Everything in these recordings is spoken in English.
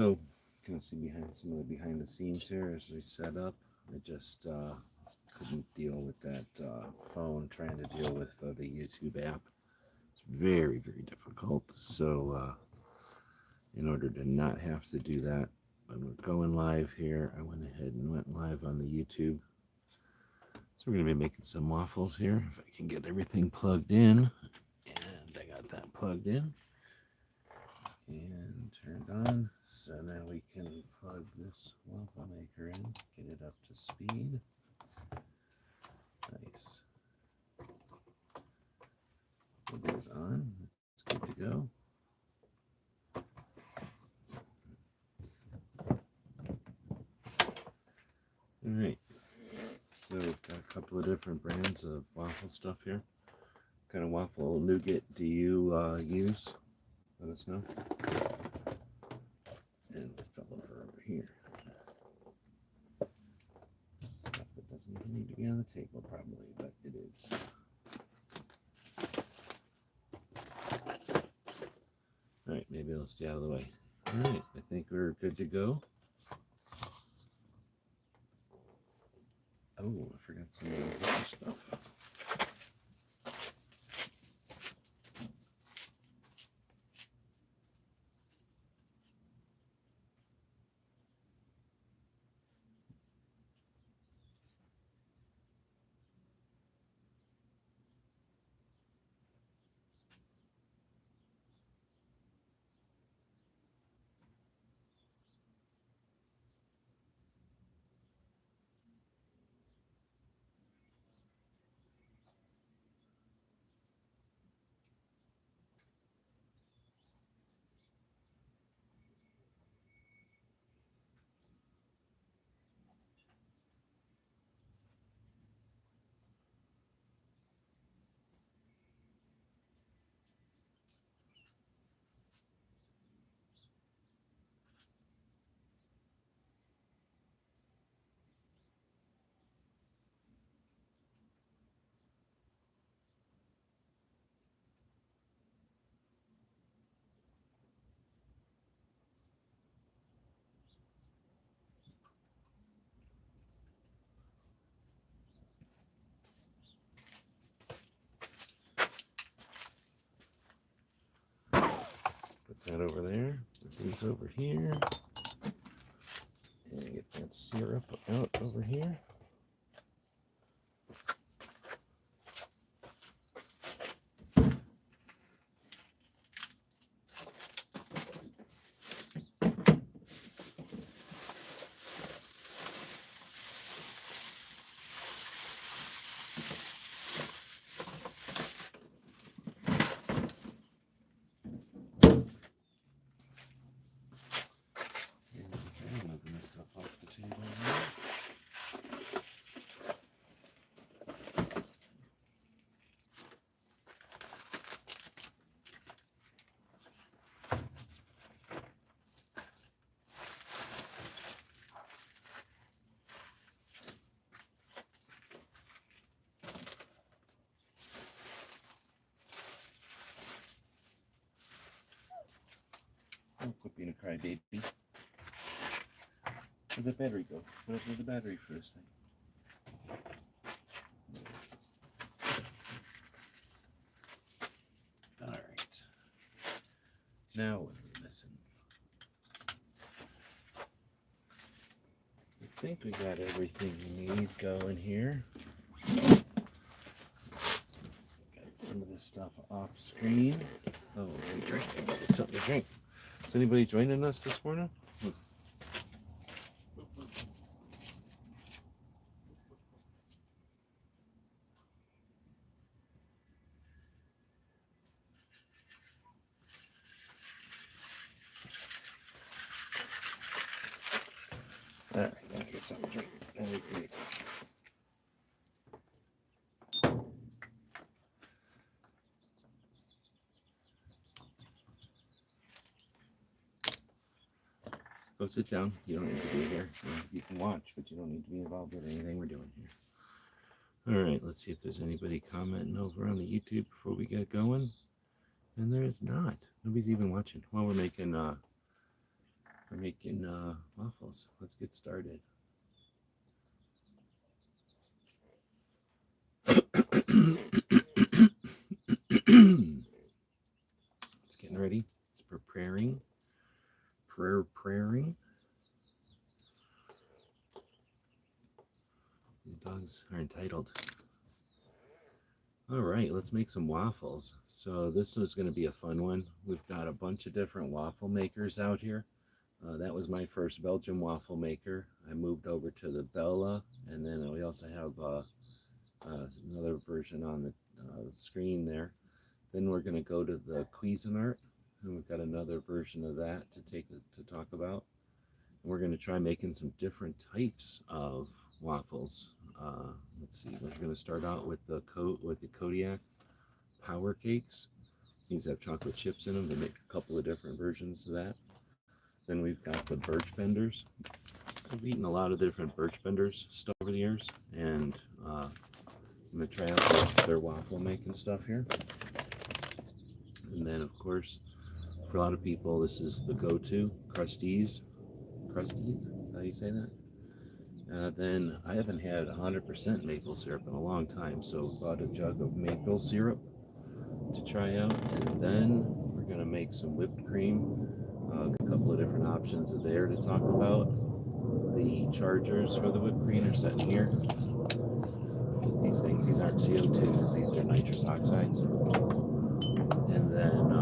So, you can see behind some of the behind the scenes here as we set up. I just couldn't deal with that phone trying to deal with the YouTube app. It's very, very difficult. So, in order to not have to do that when we're going live here, I went ahead and went live on the YouTube. So we're going to be making some waffles here. If I can get everything plugged in. And I got that plugged in and turned on. So now we can plug this waffle maker in, get it up to speed. Nice. It is on. It's good to go. All right. So we've got a couple of different brands of waffle stuff here. What kind of waffle nougat do you use? Let us know. And it fell over here. Stuff that doesn't even need to be on the table probably, but it is. All right, maybe it'll stay out of the way. All right, I think we're good to go. Oh, I forgot some of the other stuff. Put that over there. Put these over here. And get that syrup out over here. Oh, quit being a crybaby. Where'd the battery go? Put up with the battery for this thing. Alright. Now what are we missing? I think we got everything we need going here. Got some of this stuff off screen. Oh, we drink. Get something to drink. Is anybody joining us this morning? All right, gotta get something to drink. That'd be great. Go sit down. You don't need to be here. You can watch, but you don't need to be involved with anything we're doing here. All right, let's see if there's anybody commenting over on the YouTube before we get going. And there is not. Nobody's even watching. While we're making We're making waffles. Let's get started. It's getting ready. It's preparing. Praying. These dogs are entitled. All right, let's make some waffles. So this is going to be a fun one. We've got a bunch of different waffle makers out here. That was my first Belgian waffle maker. I moved over to the Bella, and then we also have another version on the screen there. Then we're going to go to the Cuisinart, and we've got another version of that to talk about. And we're going to try making some different types of waffles. Let's see. We're going to start out with the Kodiak Power Cakes. These have chocolate chips in them. They make a couple of different versions of that. Then we've got the Birch Benders. I've eaten a lot of different Birch Benders stuff over the years, and I'm going to try out their waffle making stuff here. And then, of course, for a lot of people, this is the go-to, Crusties. Crusties? Is that how you say that? Then I haven't had 100% maple syrup in a long time, so bought a jug of maple syrup to try out. And then we're going to make some whipped cream. A couple of different options are there to talk about. The chargers for the whipped cream are sitting here. These things, these aren't CO2s, these are nitrous oxides. And then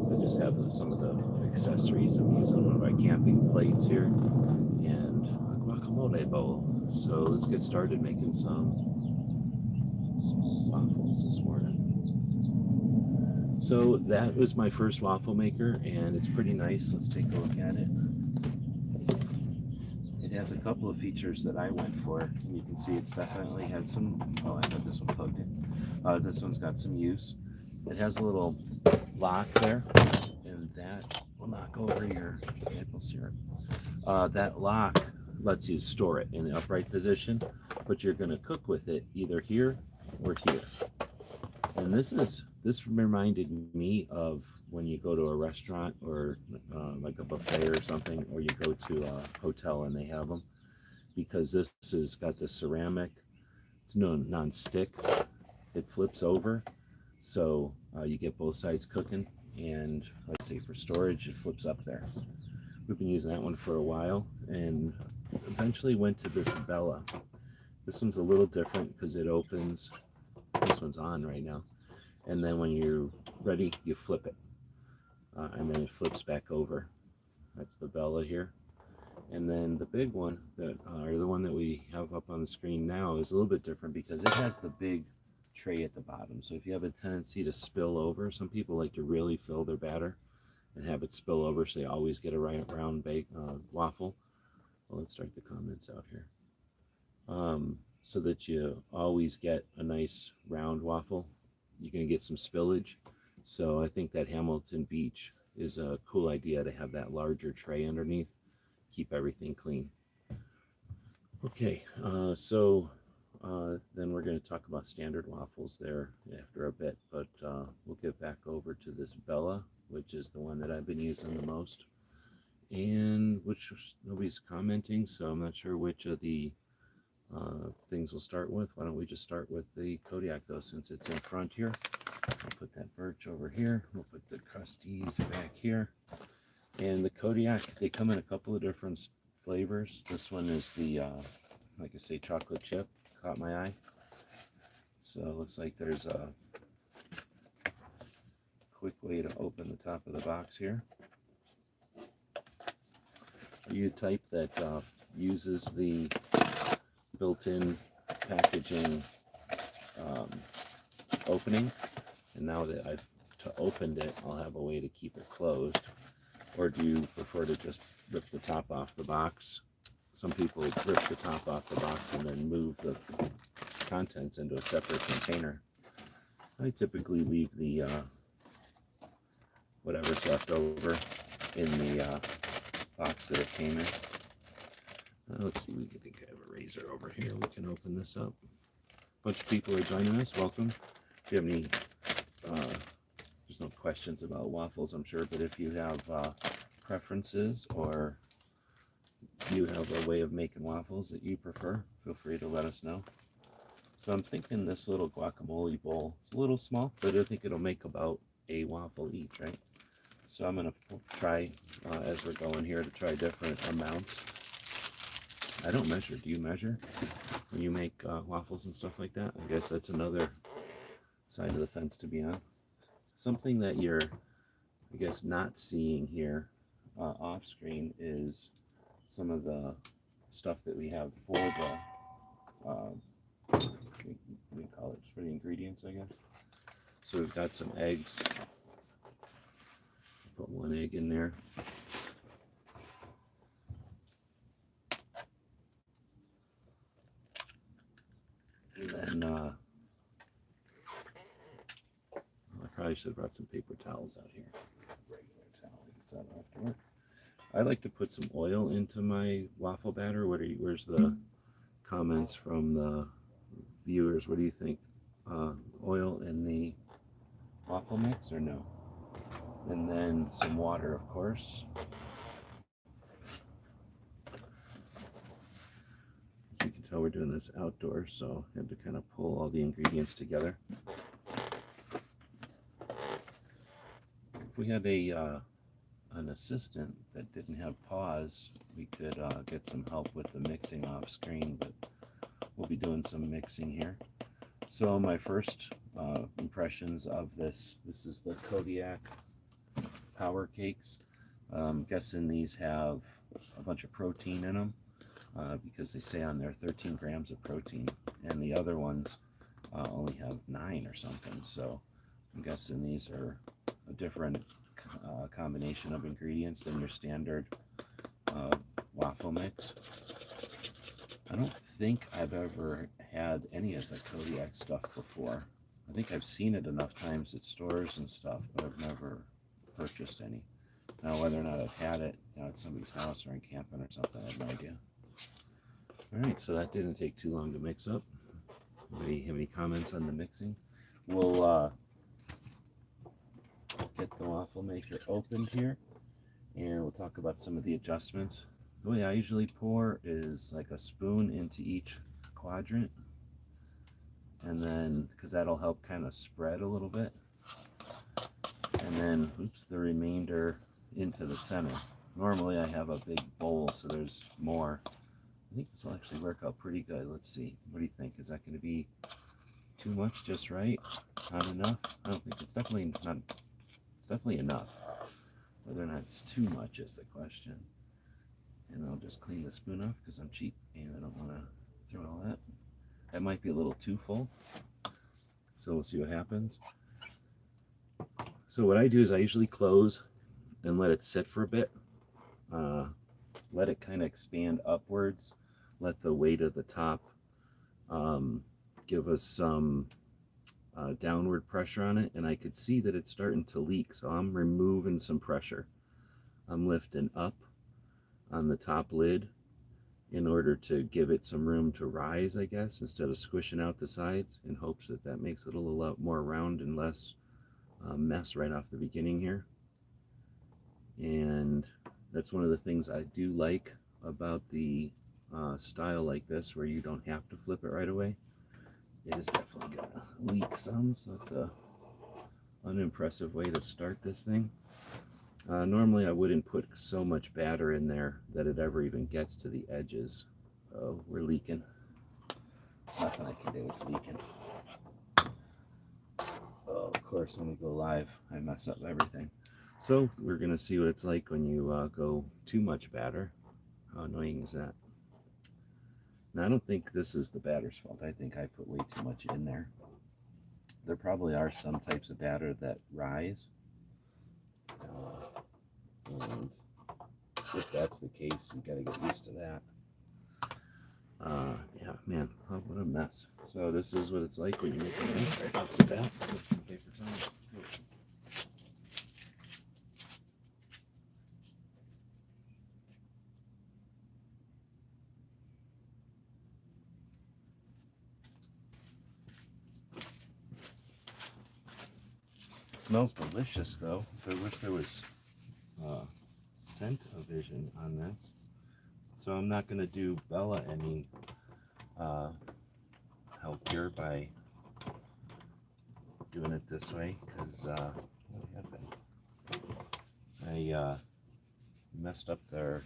I just have some of the accessories. I'm using one of my camping plates here and a guacamole bowl. So let's get started making some waffles this morning. So that was my first waffle maker, and it's pretty nice. Let's take a look at it. It has a couple of features that I went for, and you can see it's definitely had some. Oh, I got this one plugged in. This one's got some use. It has a little lock there, and that will knock over your maple syrup. That lock lets you store it in the upright position, but you're going to cook with it either here or here. And this reminded me of when you go to a restaurant or like a buffet or something, or you go to a hotel and they have them, because this has got the ceramic. It's non-stick. It flips over, so you get both sides cooking, and let's say for storage, it flips up there. We've been using that one for a while, and eventually went to this Bella. This one's a little different because it opens. This one's on right now, and then when you're ready, you flip it, and then it flips back over. That's the Bella here. And then the big one, or the one that we have up on the screen now, is a little bit different because it has the big tray at the bottom. So if you have a tendency to spill over, some people like to really fill their batter and have it spill over, so they always get a round waffle. Well, let's start the comments out here. So that you always get a nice round waffle. You're going to get some spillage. So I think that Hamilton Beach is a cool idea to have that larger tray underneath. Keep everything clean. Okay, then we're going to talk about standard waffles there after a bit, but we'll get back over to this Bella, which is the one that I've been using the most, and which nobody's commenting, so I'm not sure which of the things we'll start with. Why don't we just start with the Kodiak though, since it's in front here. I'll put that Birch over here. We'll put the Crusties back here. And the Kodiak, they come in a couple of different flavors. This one is the, like I say, chocolate chip. Caught my eye. So it looks like there's a quick way to open the top of the box here. Are you the type that uses the built-in packaging opening, and now that I've opened it, I'll have a way to keep it closed? Or do you prefer to just rip the top off the box? Some people rip the top off the box and then move the contents into a separate container. I typically leave the whatever's left over in the box that it came in. Let's see, we think I have a razor over here. We can open this up. A bunch of people are joining us. Welcome. If you have any, there's no questions about waffles, I'm sure, but if you have preferences, or you have a way of making waffles that you prefer, feel free to let us know. So I'm thinking this little guacamole bowl, it's a little small, but I think it'll make about a waffle each, right? So I'm going to try, as we're going here, to try different amounts. I don't measure. Do you measure when you make waffles and stuff like that? I guess that's another side of the fence to be on. Something that you're, I guess, not seeing here off screen is some of the stuff that we have for the, we call it for the ingredients, I guess. So we've got some eggs. Put one egg in there. And then I probably should have brought some paper towels out here. Regular towel, because that'll have to work. I like to put some oil into my waffle batter. Where's the comments from the viewers? What do you think? Oil in the waffle mix or no? And then some water, of course. As you can tell, we're doing this outdoors, so I had to kind of pull all the ingredients together. If we had an assistant that didn't have pause, we could get some help with the mixing off screen, but we'll be doing some mixing here. So my first impressions of this is the Kodiak Power Cakes. I'm guessing these have a bunch of protein in them because they say on there 13 grams of protein, and the other ones only have 9 or something. So I'm guessing these are a different combination of ingredients than your standard waffle mix. I don't think I've ever had any of the Kodiak stuff before. I think I've seen it enough times at stores and stuff, but I've never purchased any. Now, whether or not I've had it, at somebody's house or in camping or something, I have no idea. All right, so that didn't take too long to mix up. Anybody have any comments on the mixing? We'll get the waffle maker opened here, and we'll talk about some of the adjustments. The way I usually pour is like a spoon into each quadrant, and then because that'll help kind of spread a little bit, and then the remainder into the center. Normally I have a big bowl, so there's more. I think this will actually work out pretty good. Let's see, what do you think? Is that going to be too much, just right, not enough? I don't think it's definitely not. It's definitely enough. Whether or not it's too much is the question. And I'll just clean the spoon off because I'm cheap and I don't want to throw all that. That might be a little too full, so we'll see what happens. So what I do is I usually close and let it sit for a bit. Let it kind of expand upwards. Let the weight of the top give us some downward pressure on it, and I could see that it's starting to leak, so I'm removing some pressure. I'm lifting up on the top lid in order to give it some room to rise, I guess, instead of squishing out the sides, in hopes that that makes it a little more round and less mess right off the beginning here. And that's one of the things I do like about the style like this, where you don't have to flip it right away. It is definitely gonna leak some, so it's a unimpressive way to start this thing. Normally I wouldn't put so much batter in there that it ever even gets to the edges. Oh, we're leaking. Nothing I can do, it's leaking. Oh, of course, when we go live, I mess up everything. So we're gonna see what it's like when you go too much batter. How annoying is that? Now, I don't think this is the batter's fault. I think I put way too much in there. There probably are some types of batter that rise. And if that's the case, you gotta get used to that. Yeah, man, what a mess. So this is what it's like when you make a mess right off the bat. Some paper towels. Smells delicious, though. I wish there was Scent-O-Vision on this. So I'm not going to do Bella any help here by doing it this way, because what happened? I messed up their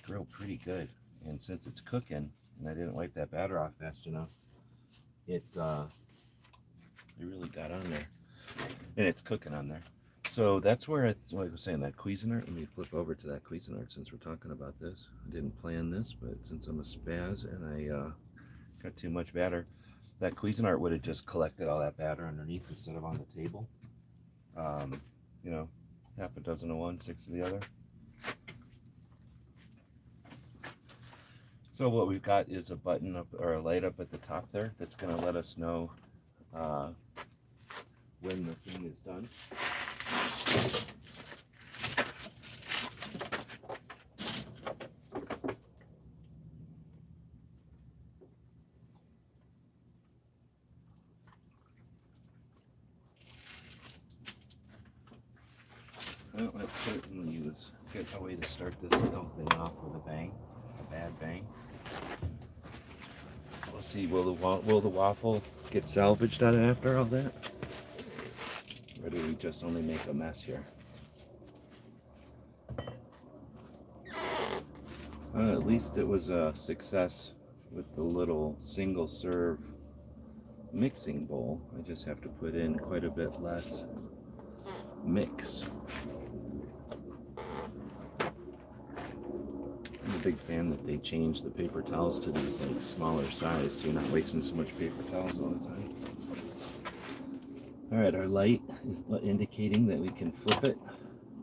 grill pretty good, and since it's cooking and I didn't wipe that batter off fast enough, it really got on there, and it's cooking on there. So that's where like I was saying, that Cuisinart. Let me flip over to that Cuisinart since we're talking about this. I didn't plan this, but since I'm a spaz and I got too much batter, that Cuisinart would have just collected all that batter underneath instead of on the table. You know, half a dozen of one, 6 of the other. So what we've got is a button up, or a light up at the top there, that's going to let us know when the thing is done. Well, that certainly was a good way to start this little thing off with a bang, a bad bang. We'll see, will the waffle get salvaged out of after all that? Or do we just only make a mess here? At least it was a success with the little single serve mixing bowl. I just have to put in quite a bit less mix. I'm a big fan that they changed the paper towels to these like smaller size, so you're not wasting so much paper towels all the time. Alright, our light is indicating that we can flip it,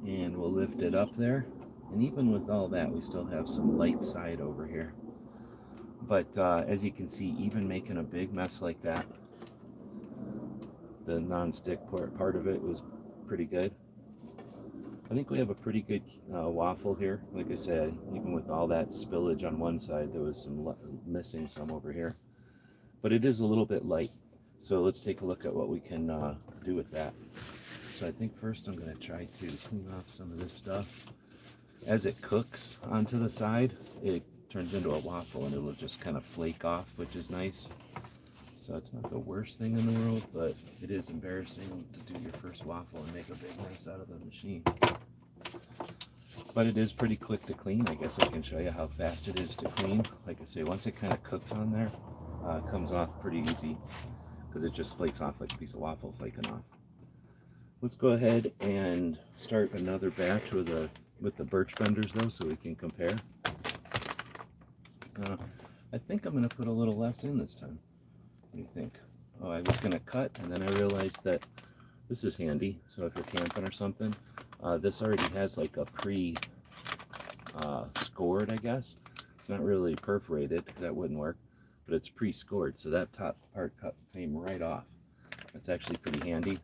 and we'll lift it up there. And even with all that, we still have some light side over here. But as you can see, even making a big mess like that, the non-stick part of it was pretty good. I think we have a pretty good waffle here. Like I said, even with all that spillage on one side, there was some missing some over here. But it is a little bit light. So let's take a look at what we can do with that. So I think first I'm going to try to clean off some of this stuff. As it cooks onto the side, it turns into a waffle and it'll just kind of flake off, which is nice. So it's not the worst thing in the world, but it is embarrassing to do your first waffle and make a big mess out of the machine. But it is pretty quick to clean. I guess I can show you how fast it is to clean. Like I say, once it kind of cooks on there, it comes off pretty easy, because it just flakes off like a piece of waffle flaking off. Let's go ahead and start another batch with the birch benders though, so we can compare. I think I'm going to put a little less in this time. What do you think? Oh, I was going to cut, and then I realized that this is handy. So if you're camping or something, this already has like a scored, I guess. It's not really perforated, that wouldn't work, but it's pre-scored, so that top part came right off. That's actually pretty handy.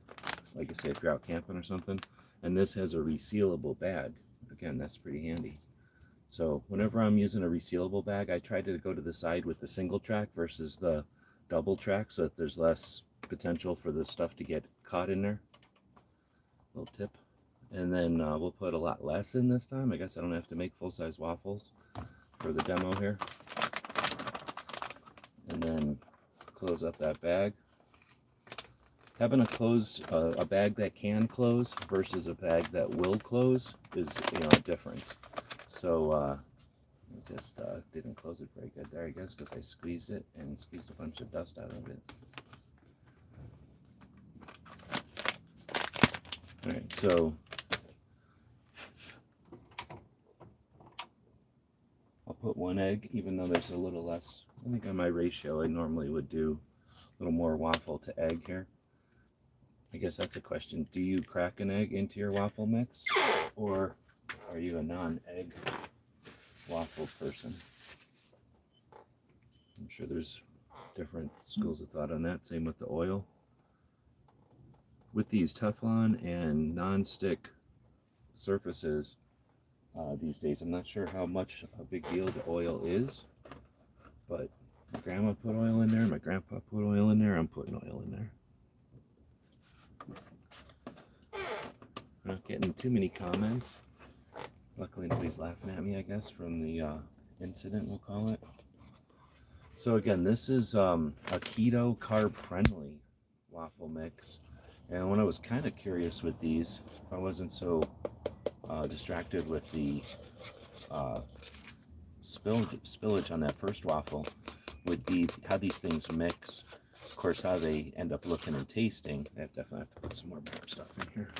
Like I say, if you're out camping or something. And this has a resealable bag. Again, that's pretty handy. So whenever I'm using a resealable bag, I try to go to the side with the single track versus the double track, so that there's less potential for the stuff to get caught in there. Little tip. And then we'll put a lot less in this time. I guess I don't have to make full-size waffles for the demo here. And then close up that bag. Having a bag that can close versus a bag that will close is, a difference. So I just didn't close it very good there, I guess, because I squeezed it and squeezed a bunch of dust out of it. All right, so I'll put 1 egg, even though there's a little less. I think on my ratio, I normally would do a little more waffle to egg here. I guess that's a question. Do you crack an egg into your waffle mix, or are you a non-egg waffle person? I'm sure there's different schools of thought on that. Same with the oil. With these Teflon and non-stick surfaces these days, I'm not sure how much a big deal the oil is, but my grandma put oil in there, my grandpa put oil in there, I'm putting oil in there. We're not getting too many comments. Luckily nobody's laughing at me, I guess, from the incident, we'll call it. So again, this is a keto carb-friendly waffle mix. And when I was kind of curious with these, if I wasn't so distracted with the spillage on that first waffle, with how these things mix, of course, how they end up looking and tasting. I definitely have to put some more more stuff in here.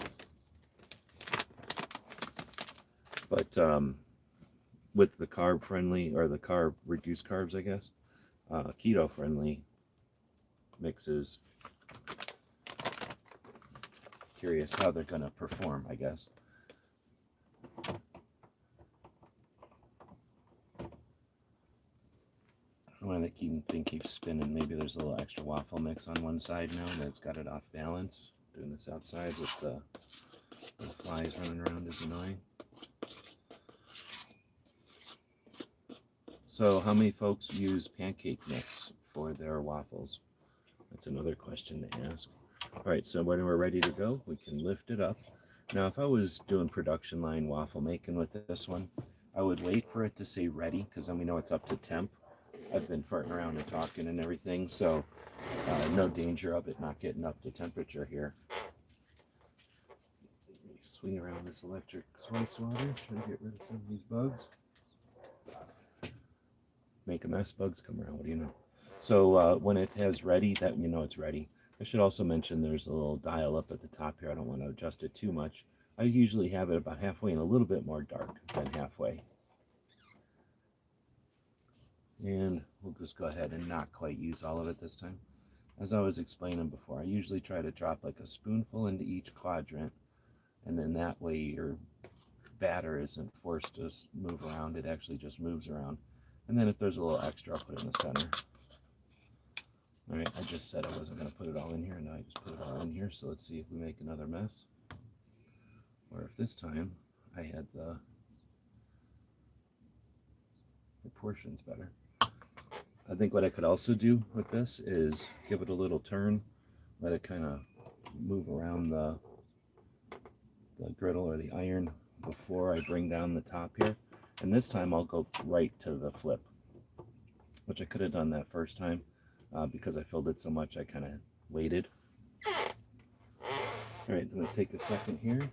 But with the carb-friendly, or the reduced carbs, I guess, keto-friendly mixes, curious how they're going to perform, I guess. When the thing keeps spinning, maybe there's a little extra waffle mix on one side now and it's got it off balance. Doing this outside with the flies running around is annoying. So how many folks use pancake mix for their waffles? That's another question to ask. All right, so when we're ready to go, we can lift it up. Now, if I was doing production line waffle making with this one, I would wait for it to say ready, because then we know it's up to temp. I've been farting around and talking and everything, so no danger of it not getting up to temperature here. Let me swing around this electric sway swatter, try to get rid of some of these bugs. Make a mess, bugs come around, what do you know? So when it has ready, that you know it's ready. I should also mention there's a little dial up at the top here. I don't want to adjust it too much. I usually have it about halfway and a little bit more dark than halfway. And we'll just go ahead and not quite use all of it this time. As I was explaining before, I usually try to drop like a spoonful into each quadrant, and then that way your batter isn't forced to move around. It actually just moves around. And then if there's a little extra, I'll put it in the center. All right, I just said I wasn't going to put it all in here, and now I just put it all in here. So let's see if we make another mess. Or if this time I had the proportions better. I think what I could also do with this is give it a little turn, let it kind of move around the griddle or the iron before I bring down the top here. And this time I'll go right to the flip, which I could have done that first time because I filled it so much I kind of waited. All right, I'm going to take a second here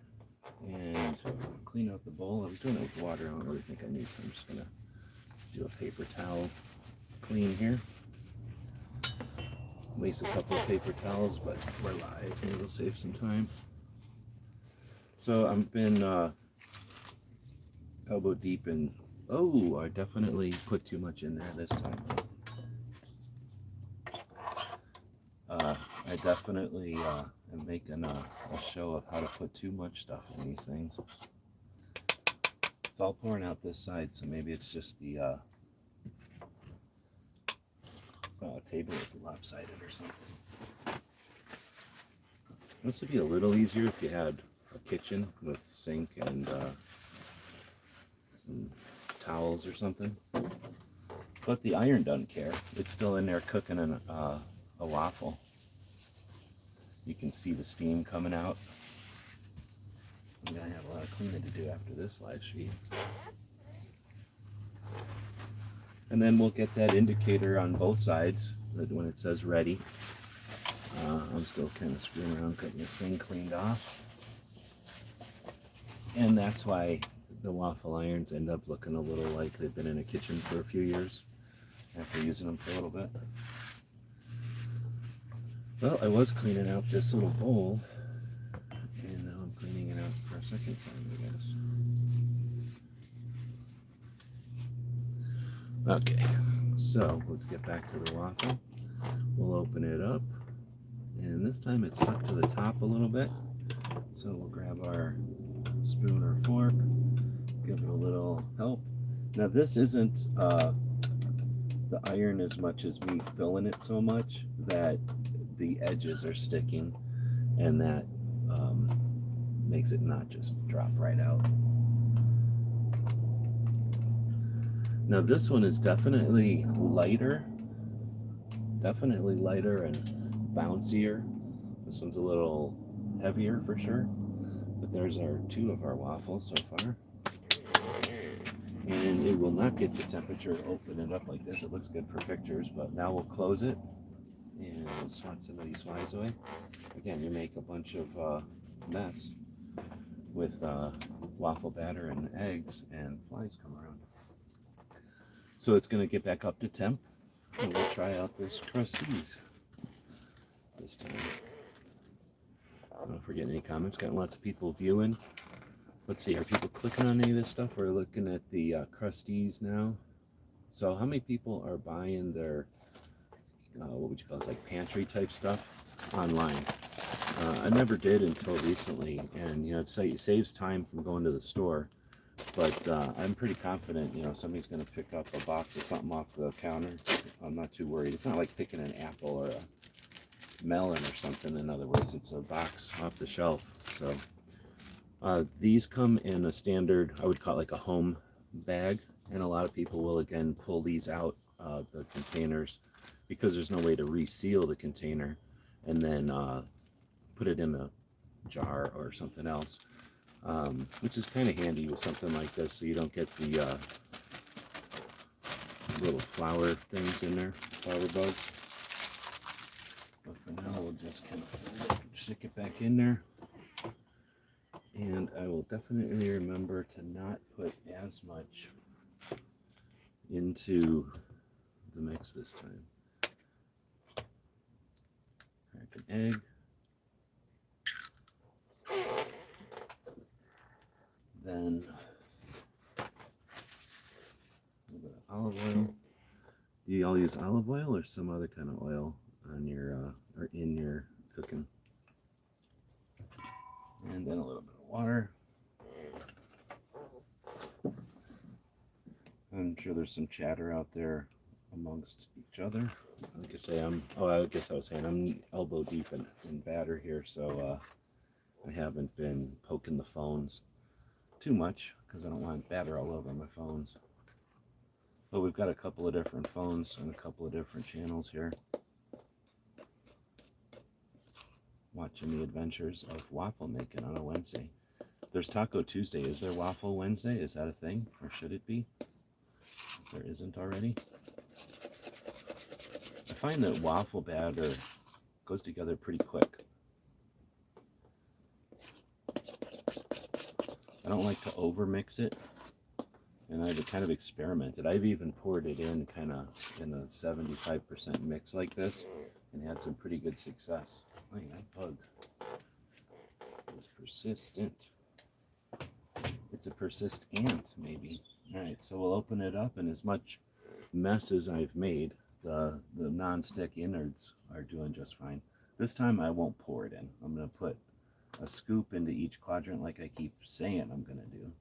and clean out the bowl. I was doing it with water. I don't really think I need to. I'm just going to do a paper towel clean here. Waste a couple of paper towels, but we're live and it'll save some time. So I've been elbow deep in, oh, I definitely put too much in there this time. I definitely am making a show of how to put too much stuff in these things. It's all pouring out this side, so maybe it's just the table is lopsided or something. This would be a little easier if you had a kitchen with sink and some towels or something. But the iron doesn't care. It's still in there cooking a waffle. You can see the steam coming out. I'm going to have a lot of cleaning to do after this live stream. And then we'll get that indicator on both sides that when it says ready. I'm still kind of screwing around getting this thing cleaned off. And that's why the waffle irons end up looking a little like they've been in a kitchen for a few years after using them for a little bit. Well, I was cleaning out this little bowl, and now I'm cleaning it out for a second time, I guess. Okay, so let's get back to the waffle. We'll open it up, and this time it's stuck to the top a little bit, so we'll grab our spoon or fork, give it a little help. Now this isn't the iron as much as me filling it so much that the edges are sticking, and that makes it not just drop right out. Now this one is definitely lighter and bouncier. This one's a little heavier for sure, but there's our two of our waffles so far. it will not get the temperature. Open it up like this. It looks good for pictures, but now we'll close it and we'll swat some of these flies away. Again, you make a bunch of mess with waffle batter and eggs, and flies come around. So it's going to get back up to temp, and we'll try out this Crusties this time. I don't know if we're getting any comments. Got lots of people viewing. Let's see, are people clicking on any of this stuff? We're looking at the Crusties now. So how many people are buying their, what would you call it, like pantry type stuff online? I never did until recently, and you know, it saves time from going to the store. But I'm pretty confident, you know, somebody's going to pick up a box of something off the counter. I'm not too worried. It's not like picking an apple or a melon or something. In other words, it's a box off the shelf. So these come in a standard, I would call it like a home bag, and a lot of people will again pull these out of the containers because there's no way to reseal the container and then put it in a jar or something else, which is kind of handy with something like this, so you don't get the little flower things in there, flower bugs. But for now, we'll just kind of stick it back in there. And I will definitely remember to not put as much into the mix this time. Crack an egg. Then a little bit of olive oil. Do you all use olive oil or some other kind of oil on your or in your cooking? And then a little bit of water. I'm sure there's some chatter out there amongst each other. Like I say, I guess I was saying I'm elbow deep in batter here, so I haven't been poking the phones too much because I don't want batter all over my phones. But we've got a couple of different phones and a couple of different channels here. Watching the adventures of waffle making on a Wednesday. There's Taco Tuesday. Is there Waffle Wednesday? Is that a thing? Or should it be? If there isn't already. I find that waffle batter goes together pretty quick. I don't like to over mix it. And I've kind of experimented. I've even poured it in kind of in a 75% mix like this and had some pretty good success. Oh, that bug is persistent. It's a persist ant, maybe. All right, so we'll open it up, and as much mess as I've made, the non-stick innards are doing just fine. This time I won't pour it in. I'm going to put a scoop into each quadrant like I keep saying I'm going to do.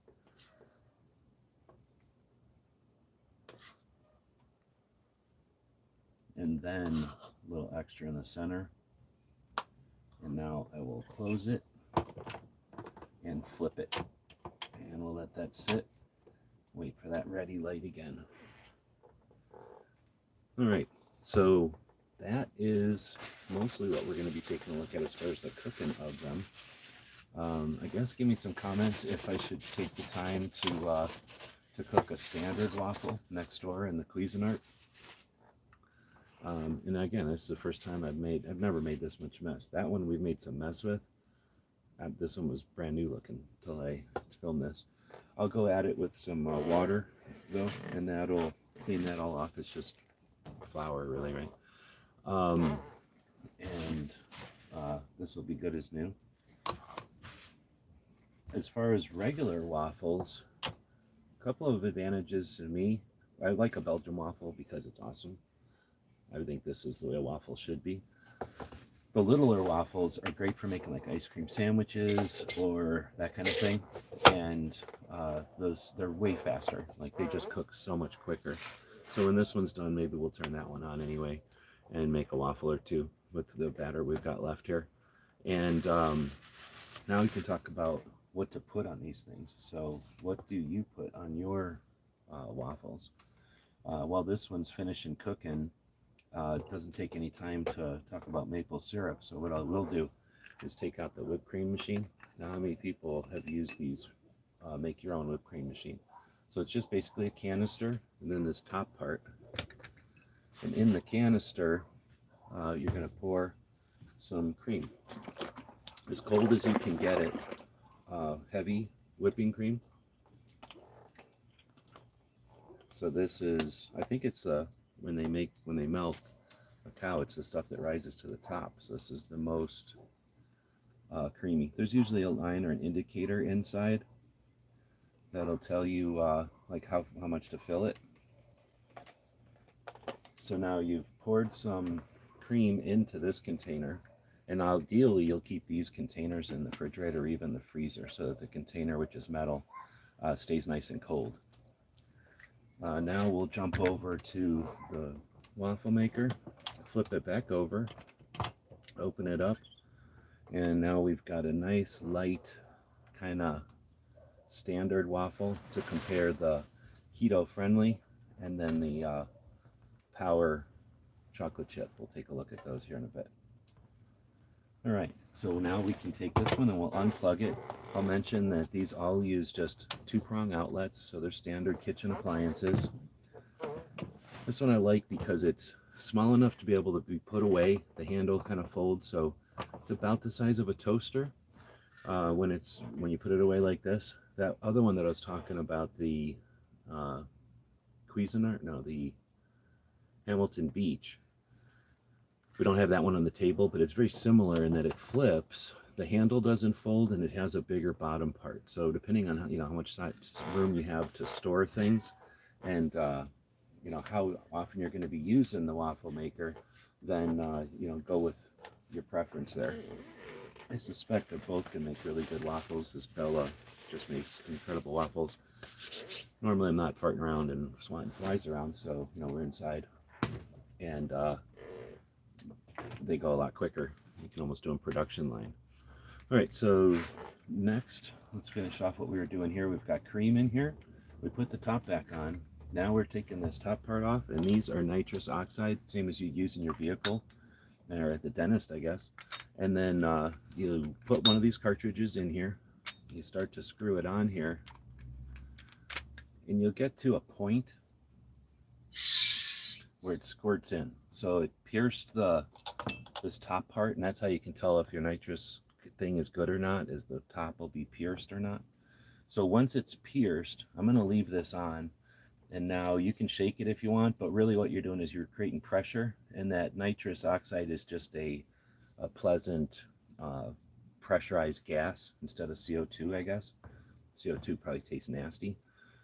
And then a little extra in the center. And now I will close it and flip it. And we'll let that sit. Wait for that ready light again. All right, so that is mostly what we're going to be taking a look at as far as the cooking of them. I guess give me some comments if I should take the time to cook a standard waffle next door in the Cuisinart. And again, this is the first time I've never made this much mess. That one we've made some mess with. This one was brand new looking until I filmed this. I'll go at it with some water though, and that'll clean that all off. It's just flour really, right? This will be good as new. As far as regular waffles, a couple of advantages to me. I like a Belgian waffle because it's awesome. I think this is the way a waffle should be. The littler waffles are great for making like ice cream sandwiches or that kind of thing. And they're way faster. Like they just cook so much quicker. So when this one's done, maybe we'll turn that one on anyway and make a waffle or two with the batter we've got left here. And now we can talk about what to put on these things. So what do you put on your waffles? While this one's finishing cooking, it doesn't take any time to talk about maple syrup. So what I will do is take out the whipped cream machine. Now, how many people have used these make your own whipped cream machine? So it's just basically a canister and then this top part. And in the canister, you're going to pour some cream. As cold as you can get it, heavy whipping cream. So this is, I think it's when they melt a cow, it's the stuff that rises to the top. So this is the most creamy. There's usually a line or an indicator inside that'll tell you like how much to fill it. So now you've poured some cream into this container, and ideally you'll keep these containers in the refrigerator or even the freezer so that the container, which is metal, stays nice and cold. Now we'll jump over to the waffle maker, flip it back over, open it up, and now we've got a nice light kind of standard waffle to compare the keto friendly and then the power chocolate chip. We'll take a look at those here in a bit. All right, so now we can take this one and we'll unplug it. I'll mention that these all use just 2-prong outlets, so they're standard kitchen appliances. This one I like because it's small enough to be able to be put away. The handle kind of folds, so it's about the size of a toaster when you put it away like this. That other one that I was talking about, the Cuisinart, no, the Hamilton Beach. We don't have that one on the table, but it's very similar in that it flips. The handle doesn't fold, and it has a bigger bottom part. So depending on how much size room you have to store things, and how often you're going to be using the waffle maker, then go with your preference there. I suspect that both can make really good waffles. This Bella just makes incredible waffles. Normally I'm not farting around and swatting flies around, so we're inside, and they go a lot quicker. You can almost do them production line. All right, so next, let's finish off what we were doing here. We've got cream in here. We put the top back on. Now we're taking this top part off, and these are nitrous oxide, same as you use in your vehicle, or at the dentist, I guess. And then you put one of these cartridges in here. You start to screw it on here, and you'll get to a point where it squirts in. So it pierced this top part, and that's how you can tell if your nitrous thing is good or not, is the top will be pierced or not. So once it's pierced, I'm going to leave this on, and now you can shake it if you want, but really what you're doing is you're creating pressure, and that nitrous oxide is just a pleasant pressurized gas instead of CO2, I guess. CO2 probably tastes nasty.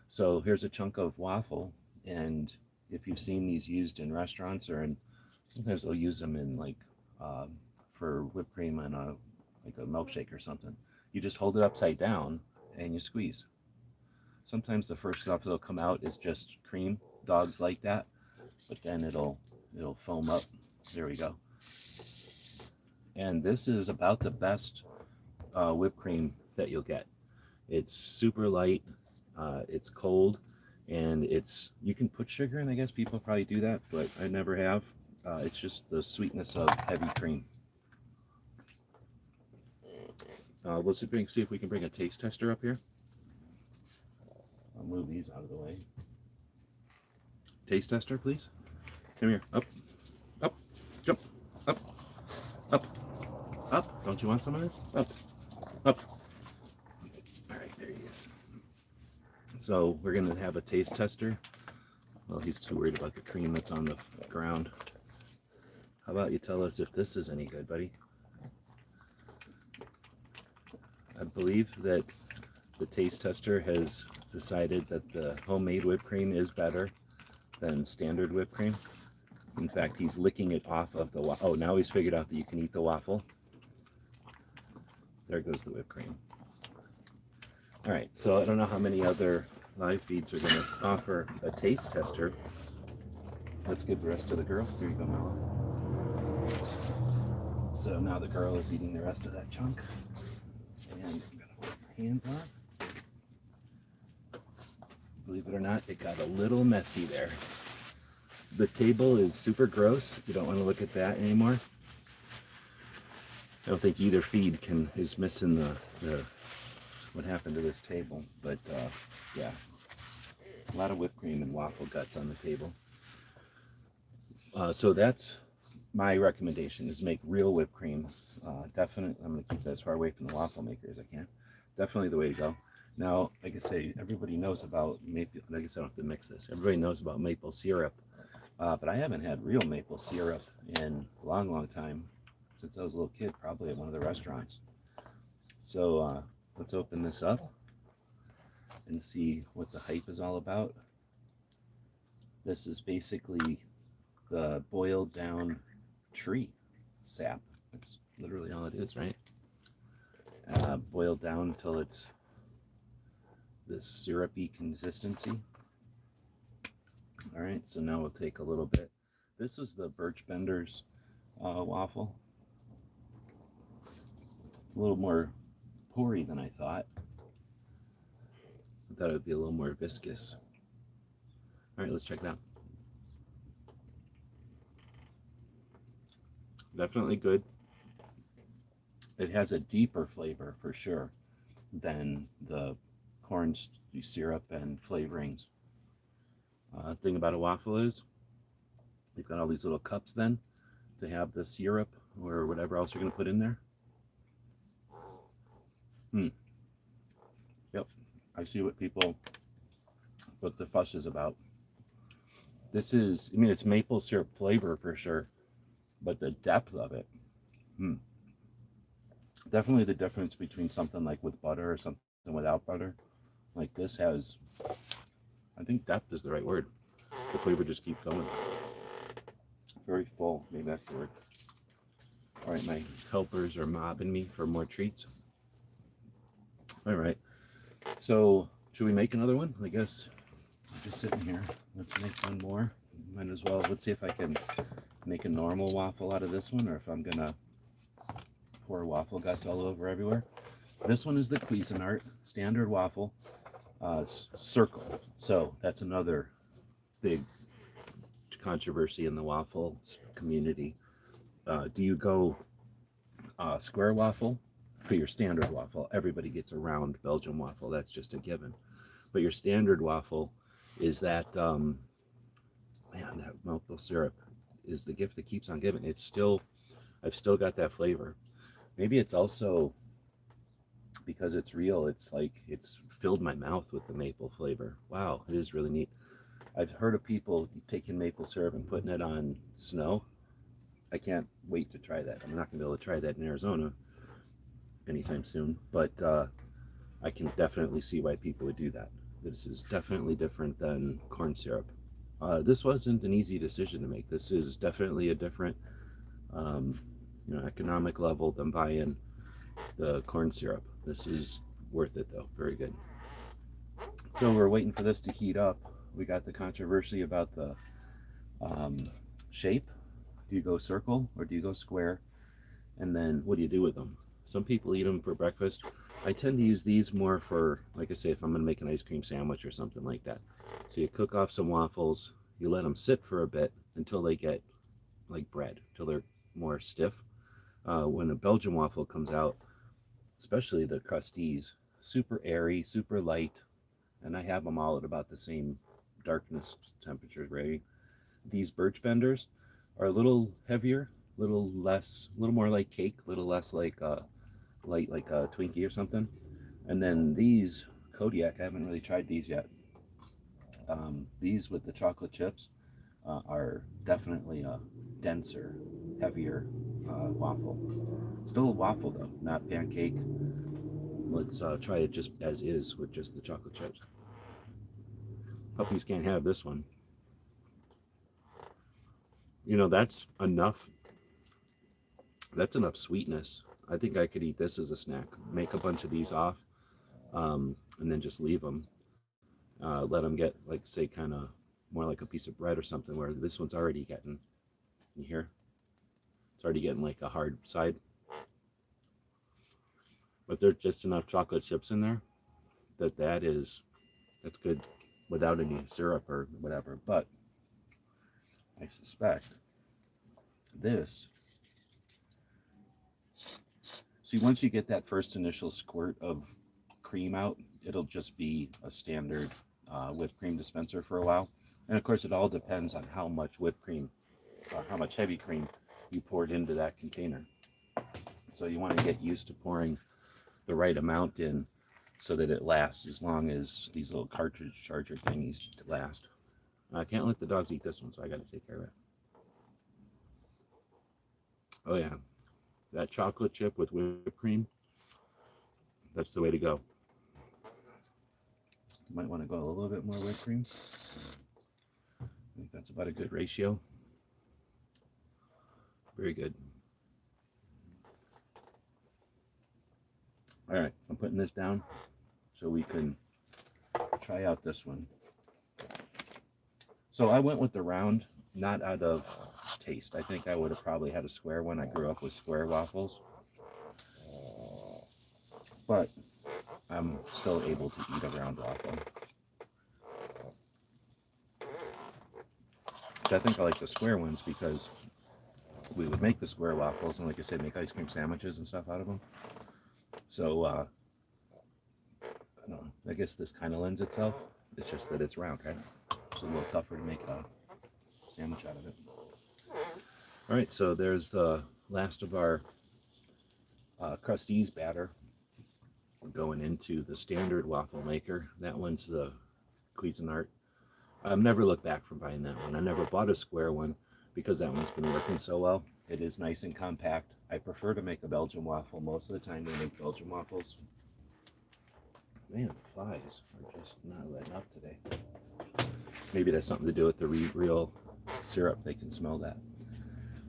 So here's a chunk of waffle, and if you've seen these used in restaurants, or sometimes they'll use them in for whipped cream and a milkshake or something. You just hold it upside down and you squeeze. Sometimes the first stuff that'll come out is just cream. Dogs like that, but then it'll foam up. There we go. And this is about the best whipped cream that you'll get. It's super light, it's cold, and you can put sugar in. I guess people probably do that, but I never have. It's just the sweetness of heavy cream. Let's see if we can bring a taste tester up here. I'll move these out of the way. Taste tester, please. Come here. Up, up, jump, up, up, up. Don't you want some of this? Up, up. All right, there he is. So we're going to have a taste tester. Well, he's too worried about the cream that's on the ground. How about you tell us if this is any good, buddy? I believe that the taste tester has decided that the homemade whipped cream is better than standard whipped cream. In fact, he's licking it off of the waffle. Oh, now he's figured out that you can eat the waffle. There goes the whipped cream. All right, so I don't know how many other live feeds are going to offer a taste tester. Let's give the rest to the girl. Here you go, Mello. So now the girl is eating the rest of that chunk. And I'm going to put her hands on. Believe it or not, it got a little messy there. The table is super gross. You don't want to look at that anymore. I don't think either feed is missing the what happened to this table, but yeah. A lot of whipped cream and waffle guts on the table. So that's my recommendation, is make real whipped cream. Definitely, I'm going to keep that as far away from the waffle maker as I can. Definitely the way to go. Now, like I say, everybody knows about maple. I guess I don't have to mix this. Everybody knows about maple syrup, but I haven't had real maple syrup in a long, long time, since I was a little kid, probably at one of the restaurants. So let's open this up and see what the hype is all about. This is basically the boiled down tree sap. That's literally all it is, right? Boiled down until it's this syrupy consistency. All right, so now we'll take a little bit. This was the Birch Benders waffle. It's a little more pory than I thought. I thought it would be a little more viscous. All right, let's check it out. Definitely good. It has a deeper flavor for sure than the corn syrup and flavorings. Thing about a waffle is they've got all these little cups then to have the syrup or whatever else you're going to put in there. Yep, I see what the fuss is about. This is, I mean, it's maple syrup flavor for sure, but the depth of it, definitely the difference between something like with butter or something without butter. Like this has, I think depth is the right word. The flavor just keeps going. Very full, maybe that's the word. All right, my helpers are mobbing me for more treats. All right, so should we make another one? I guess I'm just sitting here. Let's make one more. Might as well. Let's see if I can make a normal waffle out of this one, or if I'm gonna pour waffle guts all over everywhere. This one is the Cuisinart standard waffle circle. So that's another big controversy in the waffle community. Do you go square waffle for your standard waffle? Everybody gets a round Belgian waffle. That's just a given. But your standard waffle is that, man, that maple syrup is the gift that keeps on giving. It's still, I've still got that flavor. Maybe it's also because it's real. It's like, it's filled my mouth with the maple flavor. Wow, it is really neat. I've heard of people taking maple syrup and putting it on snow. I can't wait to try that. I'm not gonna be able to try that in Arizona anytime soon, but I can definitely see why people would do that. This is definitely different than corn syrup. This wasn't an easy decision to make. This is definitely a different economic level than buying the corn syrup. This is worth it though, very good. So we're waiting for this to heat up. We got the controversy about the shape. Do you go circle or do you go square? And then what do you do with them? Some people eat them for breakfast. I tend to use these more for, like I say, if I'm gonna make an ice cream sandwich or something like that. So you cook off some waffles, you let them sit for a bit until they get like bread, until they're more stiff. When a Belgian waffle comes out, especially the crusties, super airy, super light, and I have them all at about the same darkness temperature rating. These Birch Benders are a little heavier, a little more like cake, a little less like light, like a Twinkie or something. And then these Kodiak, I haven't really tried these yet. These with the chocolate chips are definitely a denser, heavier waffle. Still a waffle though, not pancake. Let's try it just as is with just the chocolate chips. Puppies can't have this one. You know, that's enough sweetness. I think I could eat this as a snack. Make a bunch of these off, and then just leave them. Let them get, like, say, kind of more like a piece of bread or something, where this one's already getting, you hear? It's already getting like a hard side. But there's just enough chocolate chips in there that's good without any syrup or whatever. But I suspect this, see, once you get that first initial squirt of cream out, it'll just be a standard whipped cream dispenser for a while. And of course, it all depends on how much whipped cream, or how much heavy cream you poured into that container. So you want to get used to pouring the right amount in so that it lasts as long as these little cartridge charger thingies last. I can't let the dogs eat this one, so I got to take care of it. Oh yeah, that chocolate chip with whipped cream, that's the way to go. You might want to go a little bit more whipped cream. I think that's about a good ratio. Very good. All right, I'm putting this down so we can try out this one. So I went with the round, not out of taste. I think I would have probably had a square one. I grew up with square waffles. But I'm still able to eat a round waffle. So I think I like the square ones because we would make the square waffles and, like I said, make ice cream sandwiches and stuff out of them. So I don't know, I guess this kind of lends itself. It's just that it's round, right? It's a little tougher to make a sandwich out of it. All right, so there's the last of our Crusties batter going into the standard waffle maker. That one's the Cuisinart. I've never looked back from buying that one. I never bought a square one because that one's been working so well. It is nice and compact. I prefer to make a Belgian waffle. Most of the time we make Belgian waffles. Man, the flies are just not letting up today. Maybe that's something to do with the real syrup. They can smell that.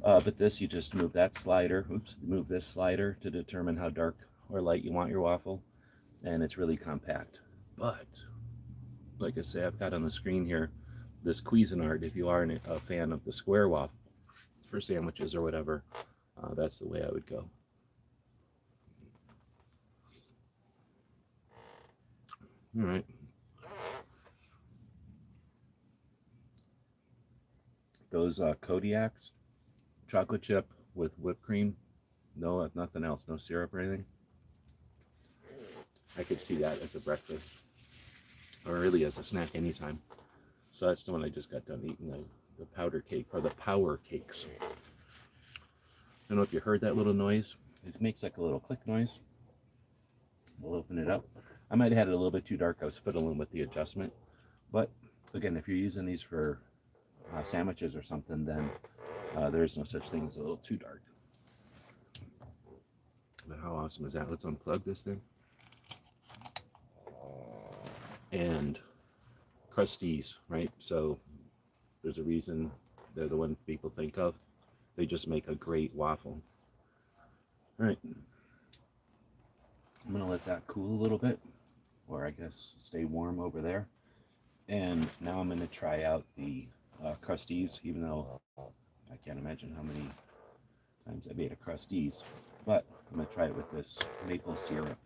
But this, you just move that slider. Oops, move this slider to determine how dark or light you want your waffle. And it's really compact. But, like I say, I've got on the screen here this Cuisinart. If you are a fan of the square waffle for sandwiches or whatever, that's the way I would go. All right. Those Kodiaks, chocolate chip with whipped cream, no, nothing else, no syrup or anything. I could see that as a breakfast, or really as a snack anytime. So that's the one I just got done eating, the powder cake, or the power cakes. I don't know if you heard that little noise. It makes like a little click noise. We'll open it up. I might have had it a little bit too dark. I was fiddling with the adjustment. But again, if you're using these for sandwiches or something, then there's no such thing as a little too dark. But how awesome is that? Let's unplug this thing. And Crusties, right? So there's a reason they're the one people think of. They just make a great waffle. All right. I'm going to let that cool a little bit, or I guess stay warm over there. And now I'm going to try out the Crusties, even though I can't imagine how many times I made a Crusties. But I'm going to try it with this maple syrup.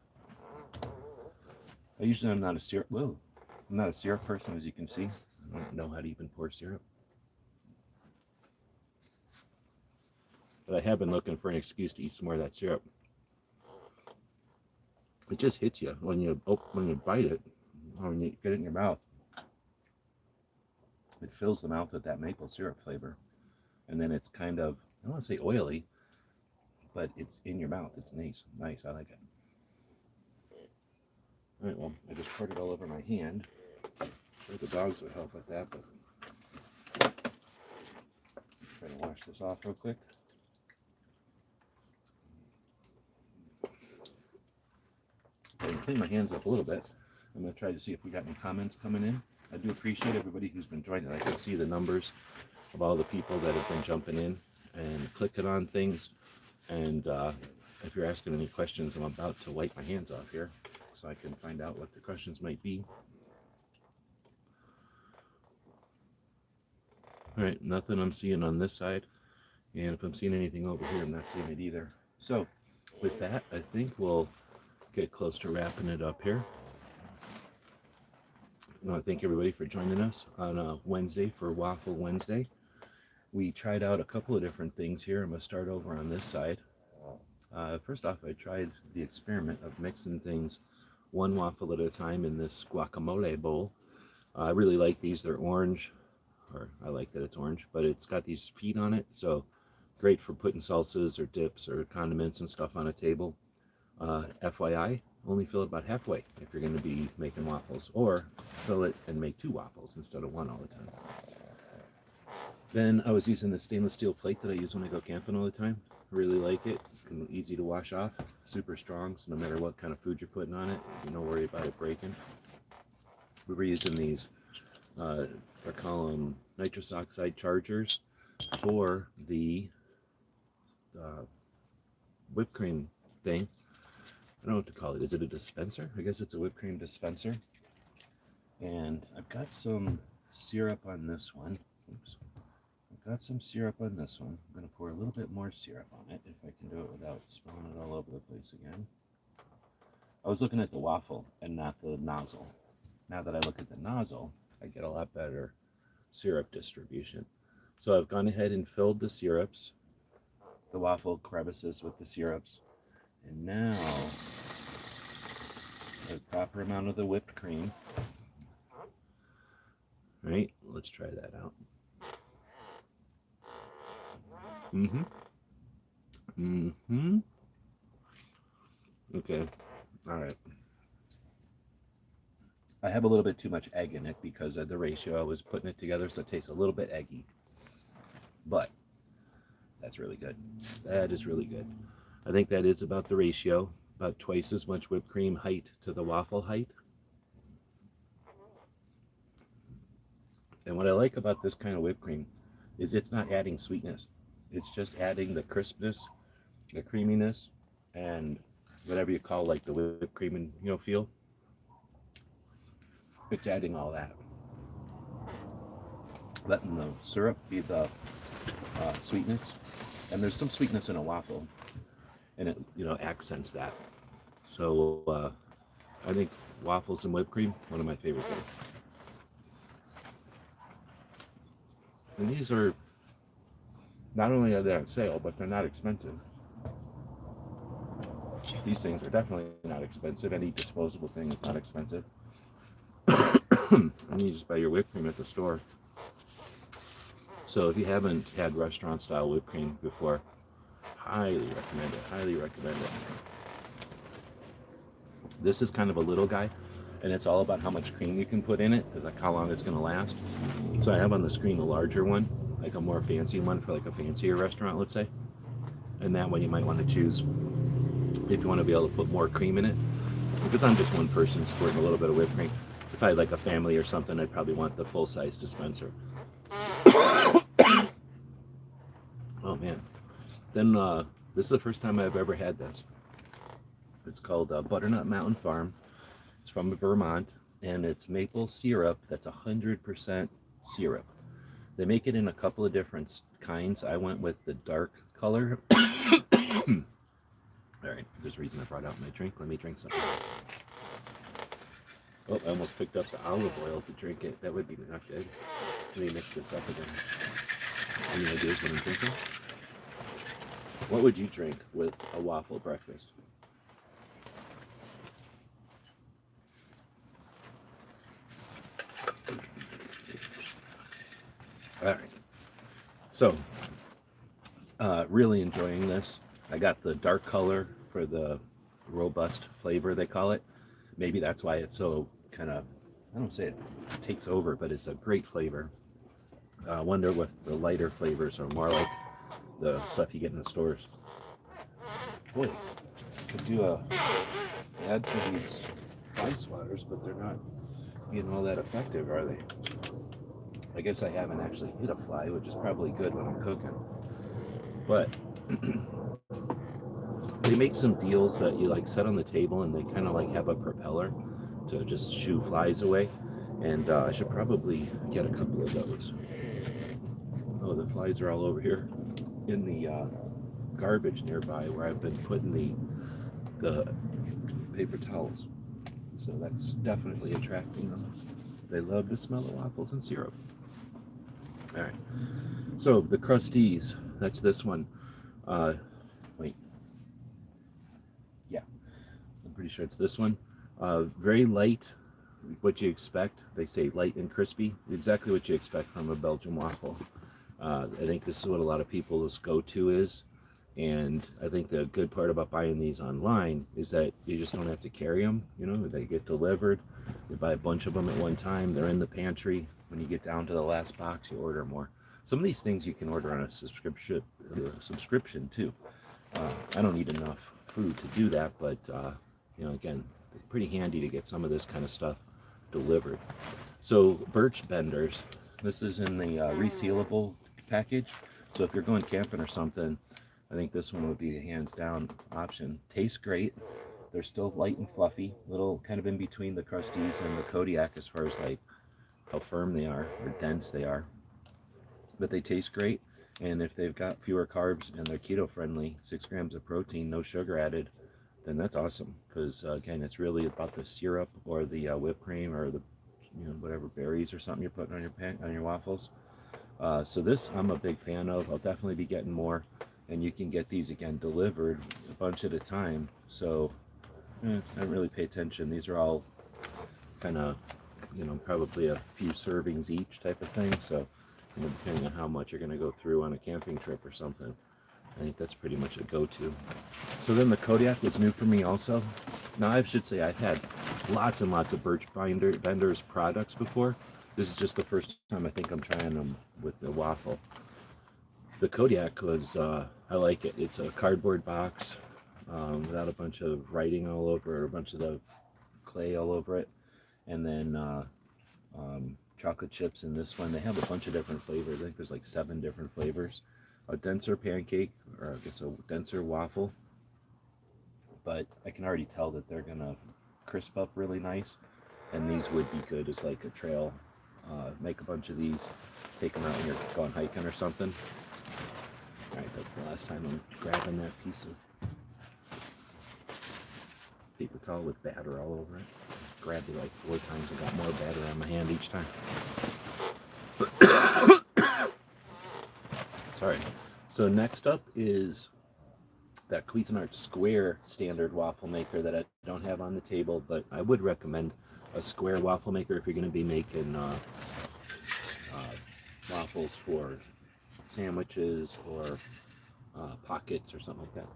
I'm not a syrup. Whoa, I'm not a syrup person, as you can see. I don't know how to even pour syrup. But I have been looking for an excuse to eat some more of that syrup. It just hits you when you bite it, or when you get it in your mouth. It fills the mouth with that maple syrup flavor, and then it's kind of, I don't want to say oily, but it's in your mouth. It's nice. I like it. All right, well, I just poured it all over my hand. I'm sure the dogs would help with that, but try to wash this off real quick. I can clean my hands up a little bit. I'm going to try to see if we got any comments coming in. I do appreciate everybody who's been joining. I can see the numbers of all the people that have been jumping in and clicking on things. And if you're asking any questions, I'm about to wipe my hands off here so I can find out what the questions might be. All right, nothing I'm seeing on this side. And if I'm seeing anything over here, I'm not seeing it either. So with that, I think we'll get close to wrapping it up here. I want to thank everybody for joining us on a Wednesday for Waffle Wednesday. We tried out a couple of different things here. I'm going to start over on this side. First off, I tried the experiment of mixing things one waffle at a time in this guacamole bowl. I really like these. They're orange, or I like that it's orange, but it's got these feet on it, so great for putting salsas or dips or condiments and stuff on a table. FYI, only fill it about halfway if you're going to be making waffles, or fill it and make 2 waffles instead of 1 all the time. Then I was using the stainless steel plate that I use when I go camping all the time. I really like it. Easy to wash off, super strong, so no matter what kind of food you're putting on it, you don't worry about it breaking. We were using these, I call them nitrous oxide chargers for the whipped cream thing. I don't know what to call it. Is it a dispenser? I guess it's a whipped cream dispenser. And I've got some syrup on this one. Oops. I've got some syrup on this one. I'm going to pour a little bit more syrup on it if I can do it without spilling it all over the place again. I was looking at the waffle and not the nozzle. Now that I look at the nozzle, I get a lot better syrup distribution. So I've gone ahead and filled the syrups, the waffle crevices with the syrups, and now the proper amount of the whipped cream. All right, let's try that out. Okay, all right. I have a little bit too much egg in it because of the ratio I was putting it together, so it tastes a little bit eggy. But that's really good. That is really good. I think that is about the ratio, about twice as much whipped cream height to the waffle height. And what I like about this kind of whipped cream is it's not adding sweetness. It's just adding the crispness, the creaminess, and whatever you call like the whipped cream and feel. It's adding all that. Letting the syrup be the sweetness. And there's some sweetness in a waffle. And it, accents that. So I think waffles and whipped cream, one of my favorite things. And these are, not only are they on sale, but they're not expensive. These things are definitely not expensive. Any disposable thing is not expensive. And you just buy your whipped cream at the store. So if you haven't had restaurant style whipped cream before, highly recommend it. Highly recommend it. This is kind of a little guy, and it's all about how much cream you can put in it, because like how long it's going to last. So I have on the screen a larger one, like a more fancy one for like a fancier restaurant, let's say. And that way you might want to choose if you want to be able to put more cream in it. Because I'm just one person squirting a little bit of whipped cream. If I had like a family or something, I'd probably want the full-size dispenser. Oh man. Then this is the first time I've ever had this. It's called Butternut Mountain Farm. It's from Vermont, and it's maple syrup that's 100% syrup. They make it in a couple of different kinds. I went with the dark color. All right, there's a reason I brought out my drink. Let me drink something. Oh, I almost picked up the olive oil to drink it. That would be not good. Let me mix this up again. Any ideas what I'm drinking? What would you drink with a waffle breakfast? All right. So, really enjoying this. I got the dark color for the robust flavor, they call it. Maybe that's why it's so kind of, I don't say it takes over, but it's a great flavor. I wonder what the lighter flavors are more like the stuff you get in the stores. Boy, could do a ad to these fly swatters, but they're not being all that effective, are they? I guess I haven't actually hit a fly, which is probably good when I'm cooking. But they make some deals that you like set on the table, and they kind of like have a propeller to just shoo flies away. And I should probably get a couple of those. Oh, the flies are all over here in the garbage nearby where I've been putting the paper towels. So that's definitely attracting them. They love the smell of waffles and syrup. All right. So the Crusties, that's this one. Wait. Yeah, I'm pretty sure it's this one. Very light what you expect. They say light and crispy, exactly what you expect from a Belgian waffle. I think this is what a lot of people's go-to is. And I think the good part about buying these online is that you just don't have to carry them. You know, they get delivered. You buy a bunch of them at one time. They're in the pantry. When you get down to the last box, you order more. Some of these things you can order on a subscription too. I don't need enough food to do that, but you know, again, pretty handy to get some of this kind of stuff delivered. So birch benders. This is in the resealable package. So if you're going camping or something, I think this one would be a hands down option. Tastes great. They're still light and fluffy, little kind of in between the Crusties and the Kodiak as far as like how firm they are or dense they are. But they taste great. And if they've got fewer carbs and they're keto friendly, 6 grams of protein, no sugar added, then that's awesome. Because again, it's really about the syrup or the whipped cream or the, you know, whatever berries or something you're putting on your waffles. So this I'm a big fan of. I'll definitely be getting more. And you can get these again delivered a bunch at a time. So I don't really pay attention. These are all kind of, you know, probably a few servings each type of thing. So, you know, depending on how much you're going to go through on a camping trip or something, I think that's pretty much a go-to. So then the Kodiak was new for me also. Now I should say I've had lots and lots of birch benders products before. This is just the first time I think I'm trying them with the waffle. The Kodiak was, I like it. It's a cardboard box without a bunch of writing all over it, or a bunch of the clay all over it. And then chocolate chips in this one. They have a bunch of different flavors. I think there's like 7 different flavors. A denser pancake, or I guess a denser waffle. But I can already tell that they're going to crisp up really nice. And these would be good as like a trail. Make a bunch of these, take them out when you're going hiking or something. Alright, that's the last time I'm grabbing that piece of paper towel with batter all over it. Grabbed it like 4 times and got more batter on my hand each time. Sorry. So next up is that Cuisinart Square standard waffle maker that I don't have on the table, but I would recommend a square waffle maker if you're going to be making waffles for sandwiches or pockets or something like that.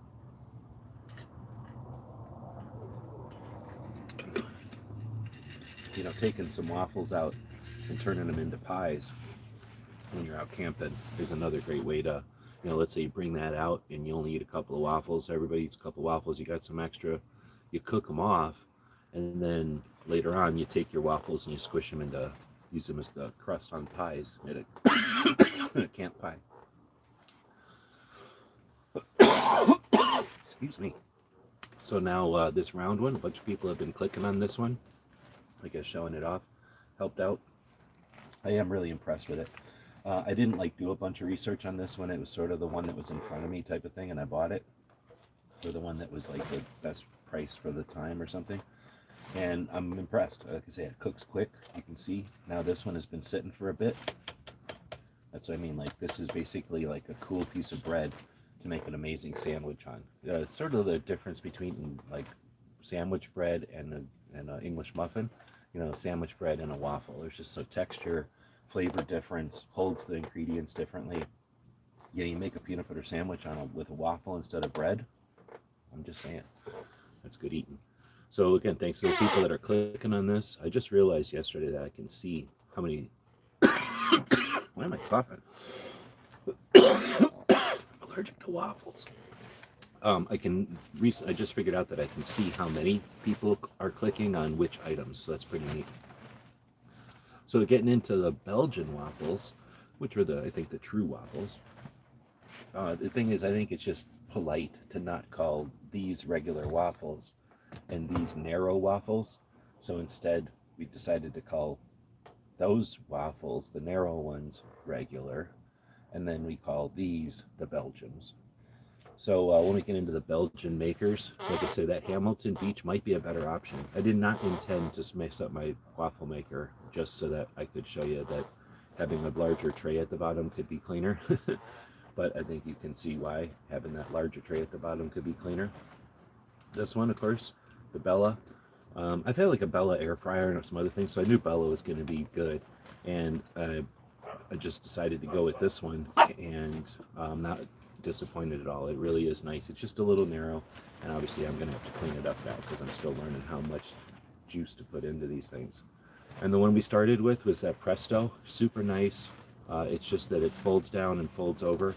You know, taking some waffles out and turning them into pies when you're out camping is another great way to, you know, let's say you bring that out and you only eat a couple of waffles, everybody eats a couple of waffles, you got some extra, you cook them off, and then later on you take your waffles and you squish them into, use them as the crust on pies at a camp pie. Excuse me. So now this round one, a bunch of people have been clicking on this one, I guess showing it off, helped out. I am really impressed with it. I didn't like do a bunch of research on this one. It was sort of the one that was in front of me type of thing, and I bought it for the one that was like the best price for the time or something. And I'm impressed. Like I say, it cooks quick. You can see now this one has been sitting for a bit. That's what I mean. Like this is basically like a cool piece of bread to make an amazing sandwich on. It's sort of the difference between like sandwich bread and an English muffin. You know, sandwich bread and a waffle. There's just a texture, flavor difference, holds the ingredients differently. Yeah, you make a peanut butter sandwich with a waffle instead of bread. I'm just saying, that's good eating. So again, thanks to the people that are clicking on this. I just realized yesterday that I can see how many. Why am I coughing? Allergic to waffles. I just figured out that I can see how many people are clicking on which items, so that's pretty neat. So getting into the Belgian waffles, which are I think the true waffles. The thing is, I think it's just polite to not call these regular waffles and these narrow waffles. So instead, we decided to call those waffles, the narrow ones, regular, and then we call these the Belgians. So when we get into the Belgian makers, like I say, that Hamilton Beach might be a better option. I did not intend to mess up my waffle maker just so that I could show you that having a larger tray at the bottom could be cleaner. But I think you can see why having that larger tray at the bottom could be cleaner. This one, of course, the Bella, I've had like a Bella air fryer and some other things, so I knew Bella was going to be good, and I just decided to go with this one, and I'm not disappointed at all. It really is nice. It's just a little narrow, and obviously I'm going to have to clean it up now because I'm still learning how much juice to put into these things. And the one we started with was that Presto, super nice. It's just that it folds down and folds over,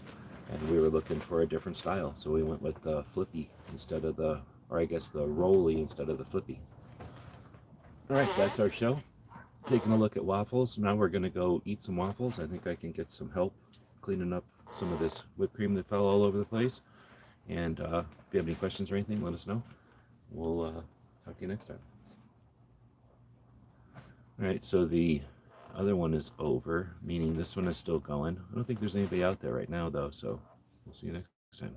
and we were looking for a different style, so we went with the flippy instead of the, or I guess the rolly instead of the flippy. All right, that's our show. Taking a look at waffles. Now we're going to go eat some waffles. I think I can get some help cleaning up some of this whipped cream that fell all over the place. And if you have any questions or anything, let us know. We'll talk to you next time. All right, so the other one is over, meaning this one is still going. I don't think there's anybody out there right now, though, so we'll see you next time.